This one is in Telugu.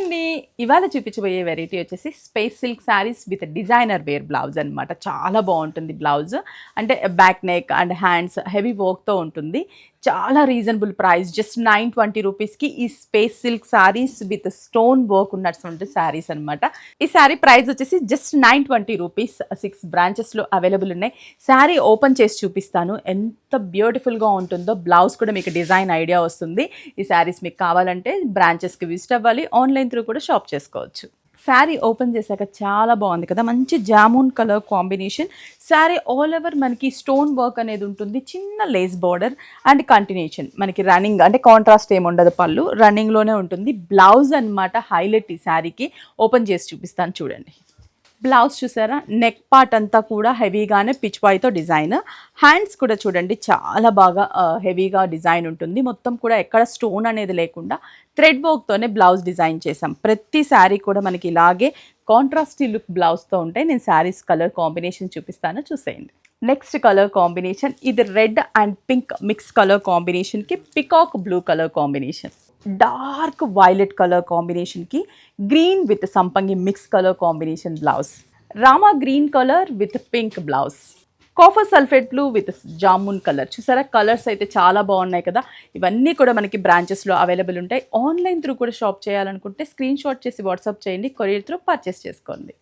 అండి. ఇవాళ చూపించబోయే వెరైటీ వచ్చేసి space silk saris with designer wear blouse అనమాట. చాలా బాగుంటుంది బ్లౌజ్. అంటే back neck and hands heavy వర్క్తో ఉంటుంది. చాలా రీజనబుల్ ప్రైస్, జస్ట్ 920 రూపీస్కి ఈ space silk saris with stone work ఉన్నటువంటి శారీస్ అనమాట. ఈ శారీ ప్రైస్ వచ్చేసి జస్ట్ 920 రూపీస్. 6 బ్రాంచెస్లో అవైలబుల్ ఉన్నాయి. శారీ ఓపెన్ చేసి చూపిస్తాను ఎంత బ్యూటిఫుల్గా ఉంటుందో. బ్లౌజ్ కూడా మీకు డిజైన్ ఐడియా వస్తుంది. ఈ శారీస్ మీకు కావాలంటే బ్రాంచెస్కి విజిట్ అవ్వాలి, ఆన్లైన్ త్రూ కూడా షాప్ చేసుకోవచ్చు. శారీ ఓపెన్ చేశాక చాలా బాగుంది కదా, మంచి jamun colour combination. Sari all over మనకి స్టోన్ వర్క్ అనేది ఉంటుంది, చిన్న లేస్ బార్డర్ అండ్ కంటిన్యూషన్. మనకి రన్నింగ్ అంటే కాంట్రాస్ట్ ఏమి ఉండదు, పళ్ళు రన్నింగ్లోనే ఉంటుంది. బ్లౌజ్ అనమాట హైలైట్ ఈ శారీకి. ఓపెన్ చేసి చూపిస్తాను చూడండి. బ్లౌజ్ చూసారా, నెక్ పార్ట్ అంతా కూడా హెవీగానే పిచ్ వాయ్తో డిజైన్. హ్యాండ్స్ కూడా చూడండి చాలా బాగా హెవీగా డిజైన్ ఉంటుంది. మొత్తం కూడా ఎక్కడ స్టోన్ అనేది లేకుండా థ్రెడ్ వర్క్తోనే బ్లౌజ్ డిజైన్ చేసాం. ప్రతి శారీ కూడా మనకి ఇలాగే కాంట్రాస్టీ లుక్ బ్లౌజ్తో ఉంటాయి. నేను శారీస్ కలర్ కాంబినేషన్ చూపిస్తాను, చూసేయండి. నెక్స్ట్ కలర్ కాంబినేషన్ ఇది red and pink mix colour కాంబినేషన్కి peacock blue colour combination. Dark violet colour కాంబినేషన్కి గ్రీన్ విత్ సంపంగి mix colour combination blouse. Rama green colour with pink blouse. Copper sulphate blue with jamun colour. చూసారా, కలర్స్ అయితే చాలా బాగున్నాయి కదా. ఇవన్నీ కూడా మనకి బ్రాంచెస్లో అవైలబుల్ ఉంటాయి. ఆన్లైన్ త్రూ కూడా షాప్ చేయాలనుకుంటే స్క్రీన్ షాట్ చేసి వాట్సాప్ చేయండి, కొరియర్ త్రూ పర్చేస్ చేసుకోండి.